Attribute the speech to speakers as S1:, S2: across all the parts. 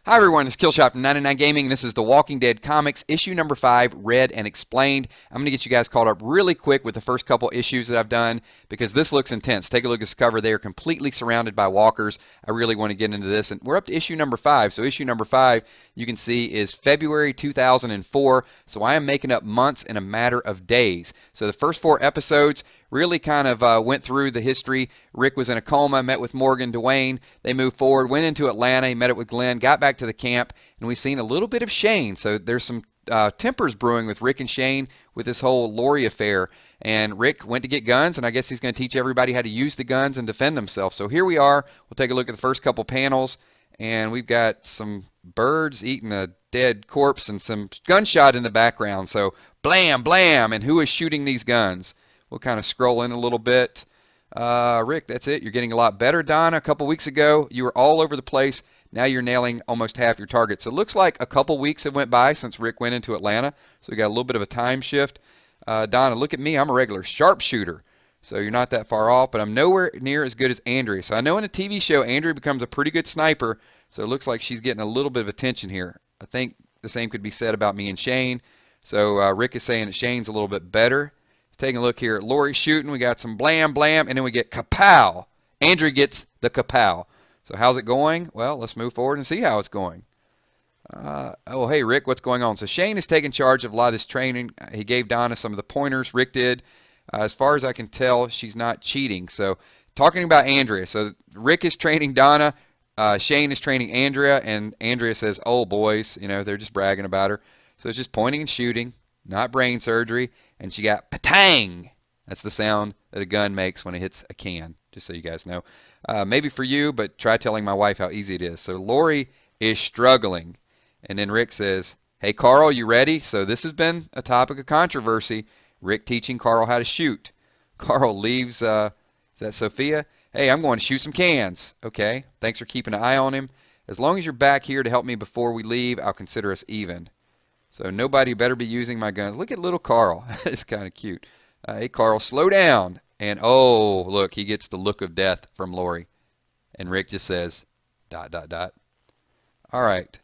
S1: Hi everyone, it's Killshot from 99 Gaming, and this is The Walking Dead Comics, issue number 5, Read and Explained. I'm going to get you guys caught up really quick with the first couple issues that I've done, because this looks intense. Take a look at this cover. They are completely surrounded by walkers. I really want to get into this, and we're up to issue number 5. So issue number 5, you can see, is February 2004, so I am making up months in a matter of days. So the first 4 episodes really kind of went through the history. Rick was in a coma, met with Morgan, Dwayne. They moved forward, went into Atlanta, he met up with Glenn, got back to the camp, and we've seen a little bit of Shane. So there's some tempers brewing with Rick and Shane with this whole Lori affair. And Rick went to get guns, and I guess he's going to teach everybody how to use the guns and defend themselves. So here we are. We'll take a look at the first couple panels, and we've got some birds eating a dead corpse and some gunshot in the background. So blam, blam, and who is shooting these guns? We'll kind of scroll in a little bit. Rick, that's it. You're getting a lot better. Donna, a couple weeks ago, you were all over the place. Now you're nailing almost half your targets. So it looks like a couple weeks have went by since Rick went into Atlanta. So we got a little bit of a time shift. Donna, look at me. I'm a regular sharpshooter. So you're not that far off, but I'm nowhere near as good as Andrea. So I know in a TV show, Andrea becomes a pretty good sniper. So it looks like she's getting a little bit of attention here. I think the same could be said about me and Shane. So Rick is saying that Shane's a little bit better. Taking a look here at Lori shooting. We got some blam, blam, and then we get kapow. Andrea gets the kapow. So how's it going? Well, let's move forward and see how it's going. Oh, hey, Rick, what's going on? So Shane is taking charge of a lot of this training. He gave Donna some of the pointers. Rick did. As far as I can tell, she's not cheating. So talking about Andrea. So Rick is training Donna. Shane is training Andrea. And Andrea says, oh, boys, you know, they're just bragging about her. So it's just pointing and shooting, not brain surgery. And she got patang. That's the sound that a gun makes when it hits a can, just so you guys know. Maybe for you, but try telling my wife how easy it is. So Lori is struggling. And then Rick says, hey, Carl, you ready? So this has been a topic of controversy. Rick teaching Carl how to shoot. Carl leaves, is that Sophia? Hey, I'm going to shoot some cans. Okay, thanks for keeping an eye on him. As long as you're back here to help me before we leave, I'll consider us even. So nobody better be using my guns. Look at little Carl. It's kind of cute. Hey, Carl, slow down. And, oh, look, he gets the look of death from Lori. And Rick just says, ... All right.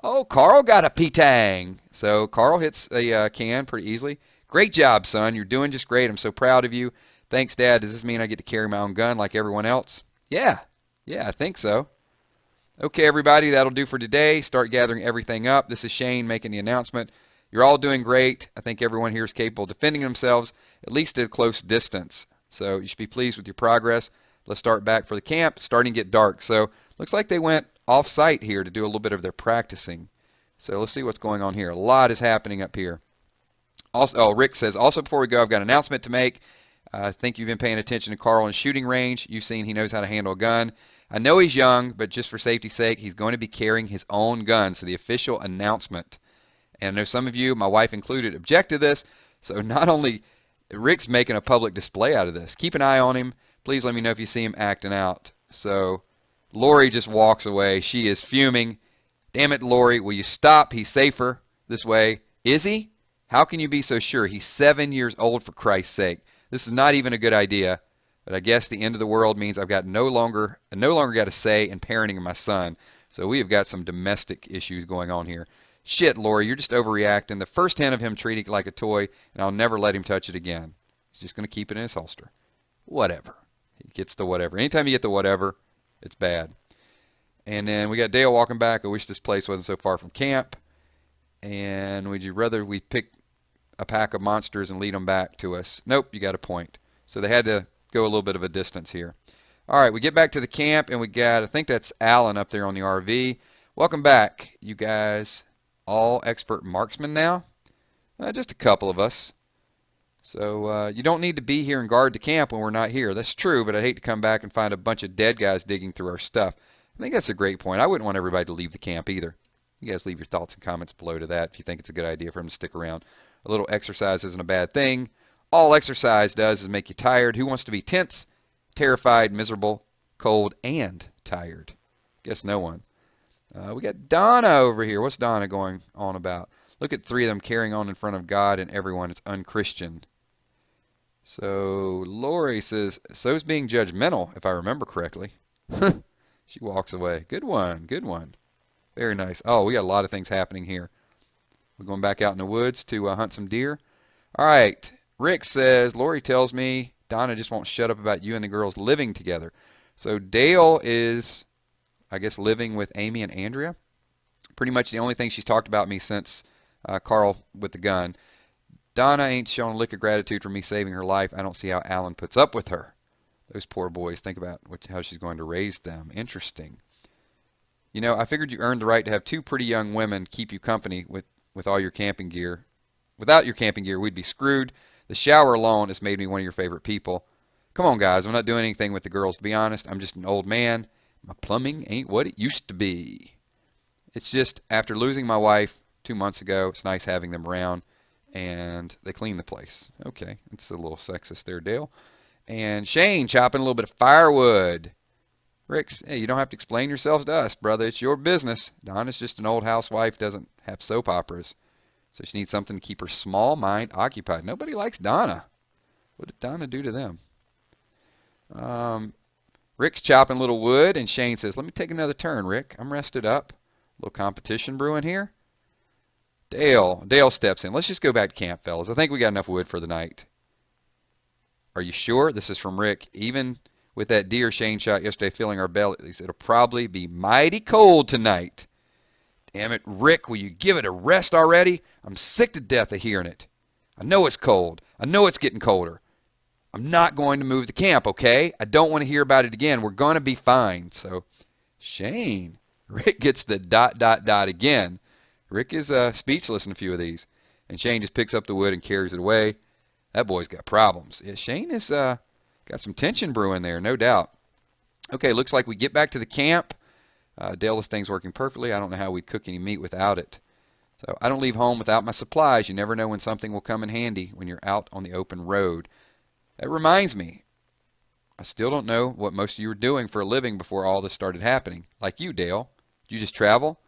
S1: Oh, Carl got a petang. So Carl hits a can pretty easily. Great job, son. You're doing just great. I'm so proud of you. Thanks, Dad. Does this mean I get to carry my own gun like everyone else? Yeah. Yeah, I think so. Okay, everybody, that'll do for today. Start gathering everything up. This is Shane making the announcement. You're all doing great. I think everyone here is capable of defending themselves, at least at a close distance. So you should be pleased with your progress. Let's start back for the camp. It's starting to get dark. So looks like they went off-site here to do a little bit of their practicing. So let's see what's going on here. A lot is happening up here. Also, oh, Rick says, also before we go, I've got an announcement to make. I think you've been paying attention to Carl in shooting range. You've seen he knows how to handle a gun. I know he's young, but just for safety's sake, he's going to be carrying his own gun. So the official announcement. And I know some of you, my wife included, object to this. So not only Rick's making a public display out of this. Keep an eye on him. Please let me know if you see him acting out. So Lori just walks away. She is fuming. Damn it, Lori, will you stop? He's safer this way. Is he? How can you be so sure? He's 7 years old, for Christ's sake. This is not even a good idea. But I guess the end of the world means I've got no longer got a say in parenting my son. So we have got some domestic issues going on here. Shit, Lori, you're just overreacting. The first hint of him treating it like a toy, and I'll never let him touch it again. He's just going to keep it in his holster. Whatever. He gets the whatever. Anytime you get the whatever, it's bad. And then we got Dale walking back. I wish this place wasn't so far from camp. And would you rather we pick a pack of monsters and lead them back to us? Nope, you got a point. So they had to go a little bit of a distance here. All right, we get back to the camp, and we got, I think that's Alan up there on the RV. Welcome back, you guys. All expert marksmen now? Just a couple of us. So you don't need to be here and guard the camp when we're not here. That's true, but I'd hate to come back and find a bunch of dead guys digging through our stuff. I think that's a great point. I wouldn't want everybody to leave the camp either. You guys leave your thoughts and comments below to that if you think it's a good idea for them to stick around. A little exercise isn't a bad thing. All exercise does is make you tired. Who wants to be tense, terrified, miserable, cold, and tired? Guess no one. We got Donna over here. What's Donna going on about? Look at 3 of them carrying on in front of God and everyone. It's unchristian. So Lori says, so's being judgmental, if I remember correctly. She walks away. Good one, good one. Very nice. Oh, we got a lot of things happening here. We're going back out in the woods to hunt some deer. All right. Rick says, Lori tells me Donna just won't shut up about you and the girls living together. So Dale is, I guess, living with Amy and Andrea. Pretty much the only thing she's talked about me since Carl with the gun. Donna ain't shown a lick of gratitude for me saving her life. I don't see how Alan puts up with her. Those poor boys. Think about how she's going to raise them. Interesting. You know, I figured you earned the right to have two pretty young women keep you company with all your camping gear. Without your camping gear, we'd be screwed. The shower alone has made me one of your favorite people. Come on, guys. I'm not doing anything with the girls, to be honest. I'm just an old man. My plumbing ain't what it used to be. It's just, after losing my wife 2 months ago, it's nice having them around, and they clean the place. Okay, it's a little sexist there, Dale. And Shane chopping a little bit of firewood. Rick's, hey, you don't have to explain yourselves to us, brother. It's your business. Donna's just an old housewife, doesn't have soap operas. So she needs something to keep her small mind occupied. Nobody likes Donna. What did Donna do to them? Rick's chopping a little wood, and Shane says, let me take another turn, Rick. I'm rested up. A little competition brewing here. Dale steps in. Let's just go back to camp, fellas. I think we got enough wood for the night. Are you sure? This is from Rick. Even with that deer Shane shot yesterday filling our bellies, it'll probably be mighty cold tonight. Damn it, Rick, will you give it a rest already? I'm sick to death of hearing it. I know it's cold. I know it's getting colder. I'm not going to move the camp, okay? I don't want to hear about it again. We're going to be fine. So, Shane. Rick gets the ... again. Rick is speechless in a few of these. And Shane just picks up the wood and carries it away. That boy's got problems. Yeah, Shane has got some tension brewing there, no doubt. Okay, looks like we get back to the camp. Dale, this thing's working perfectly. I don't know how we'd cook any meat without it. So I don't leave home without my supplies. You never know when something will come in handy when you're out on the open road. That reminds me, I still don't know what most of you were doing for a living before all this started happening. Like you, Dale. Did you just travel?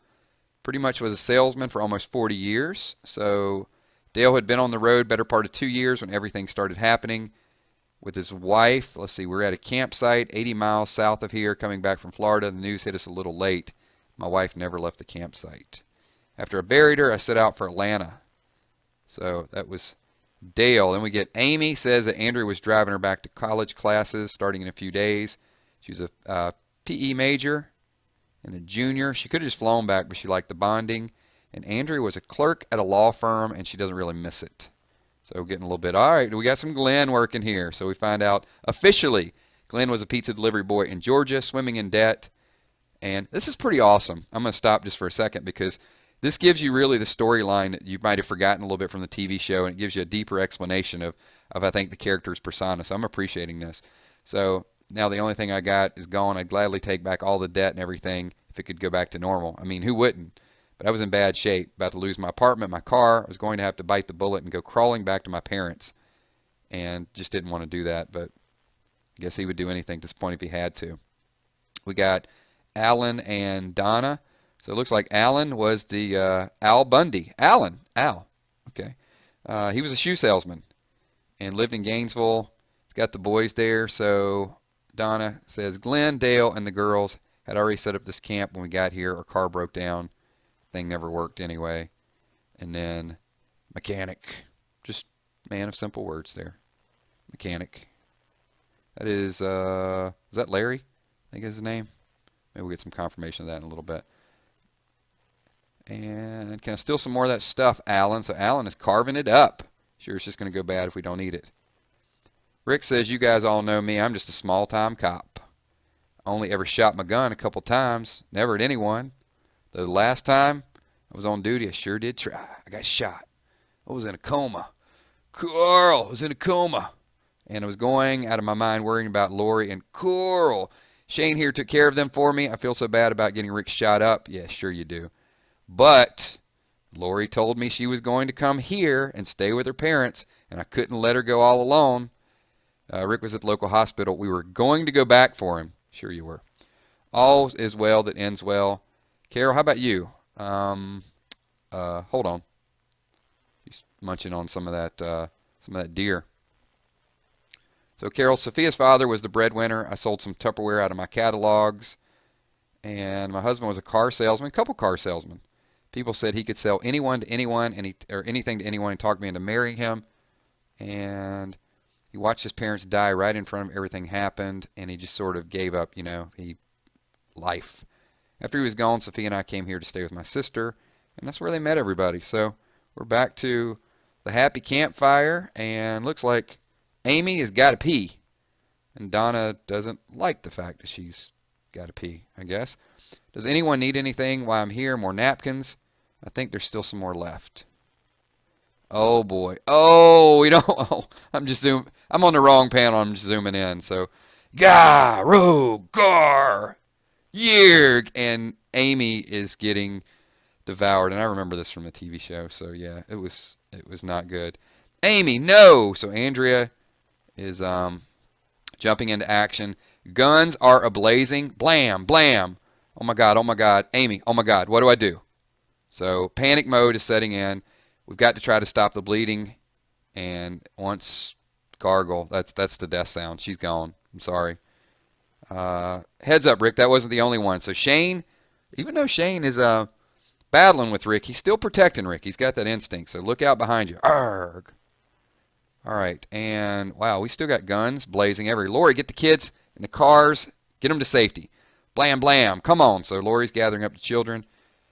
S1: Pretty much was a salesman for almost 40 years. So Dale had been on the road better part of 2 years when everything started happening with his wife. Let's see, we're at a campsite 80 miles south of here coming back from Florida. The news hit us a little late. My wife never left the campsite. After I buried her, I set out for Atlanta. So that was Dale. Then we get Amy says that Andrew was driving her back to college classes starting in a few days. She's a PE major and a junior. She could have just flown back, but she liked the bonding. And Andrew was a clerk at a law firm, and she doesn't really miss it. So getting a little bit, all right, we got some Glenn working here. So we find out officially Glenn was a pizza delivery boy in Georgia, swimming in debt. And this is pretty awesome. I'm going to stop just for a second because this gives you really the storyline that you might have forgotten a little bit from the TV show, and it gives you a deeper explanation of I think, the character's persona. So I'm appreciating this. So now the only thing I got is gone. I'd gladly take back all the debt and everything if it could go back to normal. I mean, who wouldn't? But I was in bad shape, about to lose my apartment, my car. I was going to have to bite the bullet and go crawling back to my parents, and just didn't want to do that. But I guess he would do anything at this point if he had to. We got Alan and Donna. So it looks like Alan was the Al Bundy. Al. Okay. He was a shoe salesman and lived in Gainesville. He's got the boys there. So Donna says Glenn, Dale, and the girls had already set up this camp when we got here. Our car broke down. Thing never worked anyway. And then mechanic. Just man of simple words there. Mechanic. That is that Larry? I think is his name. Maybe we'll get some confirmation of that in a little bit. And can I steal some more of that stuff, Alan? So Alan is carving it up. Sure, it's just going to go bad if we don't eat it. Rick says, you guys all know me. I'm just a small-time cop. I only ever shot my gun a couple times. Never at anyone. The last time I was on duty, I sure did try. I got shot. I was in a coma. Carl was in a coma. And I was going out of my mind worrying about Lori and Coral. Shane here took care of them for me. I feel so bad about getting Rick shot up. Yeah, sure you do. But Lori told me she was going to come here and stay with her parents, and I couldn't let her go all alone. Rick was at the local hospital. We were going to go back for him. Sure you were. All is well that ends well. Carol, how about you? Hold on. He's munching on some of that deer. So Carol, Sophia's father was the breadwinner. I sold some Tupperware out of my catalogs. And my husband was a car salesman, a couple car salesmen. People said he could sell anyone to anyone, or anything to anyone, and talk me into marrying him. And he watched his parents die right in front of him. Everything happened, and he just sort of gave up, life. After he was gone, Sophia and I came here to stay with my sister, and that's where they met everybody. So we're back to the happy campfire, and looks like Amy has got to pee. And Donna doesn't like the fact that she's got to pee, I guess. Does anyone need anything while I'm here? More napkins? I think there's still some more left. Oh boy. Oh, we don't. Oh, I'm just zoom. I'm on the wrong panel. I'm just zooming in. So, Gar, Yerg, and Amy is getting devoured. And I remember this from a TV show. So yeah, it was not good. Amy, no. So Andrea is jumping into action. Guns are ablazing. Blam, blam. Oh my God, oh my God. Amy, oh my God, what do I do? So panic mode is setting in. We've got to try to stop the bleeding. And once gargle, that's the death sound. She's gone. I'm sorry. Heads up, Rick, that wasn't the only one. So Shane, even though Shane is battling with Rick, he's still protecting Rick. He's got that instinct. So look out behind you. Arrgh. All right, and wow, we still got guns blazing everywhere. Lori, get the kids in the cars. Get them to safety. Blam, blam. Come on. So Lori's gathering up the children.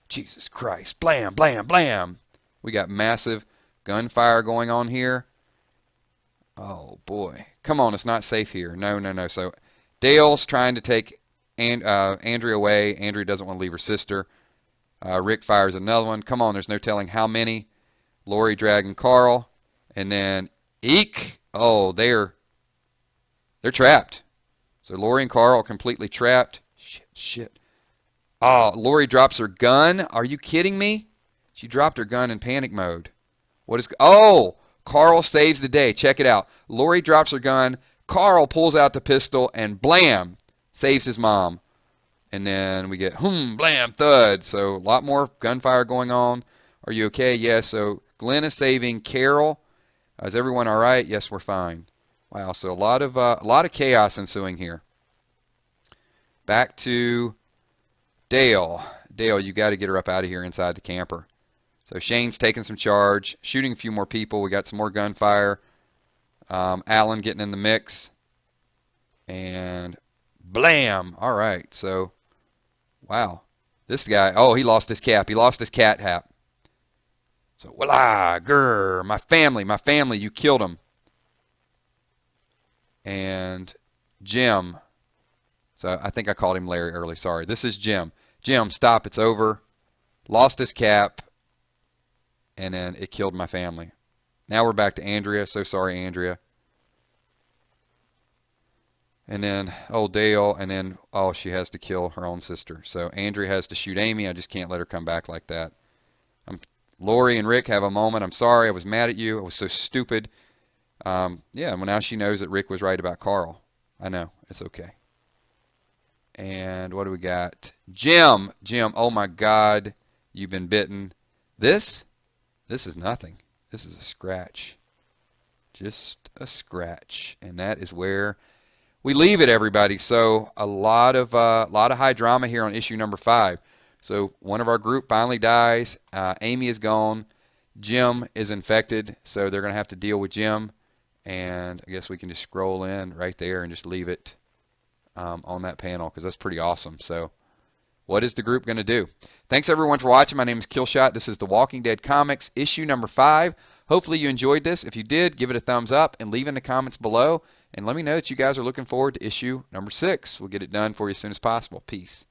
S1: Jesus Christ. Blam, blam, blam. We got massive gunfire going on here. Oh, boy. Come on, it's not safe here. No, no, no. So Dale's trying to take Andrea away. Andrea doesn't want to leave her sister. Rick fires another one. Come on, there's no telling how many. Lori dragging Carl. And then eek. Oh, they're trapped. So Lori and Carl are completely trapped. Shit, shit. Oh, Lori drops her gun. Are you kidding me? She dropped her gun in panic mode. What is... Oh, Carl saves the day. Check it out. Lori drops her gun. Carl pulls out the pistol and blam, saves his mom. And then we get blam, thud. So a lot more gunfire going on. Are you okay? Yes. So Glenn is saving Carol. Is everyone all right? Yes, we're fine. Wow. So a lot of chaos ensuing here. Back to Dale. Dale, you got to get her up out of here inside the camper. So Shane's taking some charge, shooting a few more people. We got some more gunfire. Alan getting in the mix. And blam. All right. So, wow. This guy, oh, he lost his cap. He lost his cat hat. So, voila, grr, my family, you killed him. And Jim. So I think I called him Larry early. Sorry. This is Jim. Jim, stop. It's over. Lost his cap. And then it killed my family. Now we're back to Andrea. So sorry, Andrea. And then, oh, Dale. And then, oh, she has to kill her own sister. So Andrea has to shoot Amy. I just can't let her come back like that. Lori and Rick have a moment. I'm sorry. I was mad at you. I was so stupid. Yeah, well, now she knows that Rick was right about Carl. I know. It's okay. And what do we got? Jim. Jim, oh my God. You've been bitten. This is nothing. This is a scratch. Just a scratch. And that is where we leave it, everybody. So a lot of high drama here on issue number 5. So one of our group finally dies. Amy is gone. Jim is infected. So they're going to have to deal with Jim. And I guess we can just scroll in right there and just leave it on that panel because that's pretty awesome. So what is the group going to do? Thanks everyone for watching. My name is Killshot. This is The Walking Dead Comics, issue number 5. Hopefully you enjoyed this. If you did, give it a thumbs up and leave in the comments below. And let me know that you guys are looking forward to issue number 6. We'll get it done for you as soon as possible. Peace.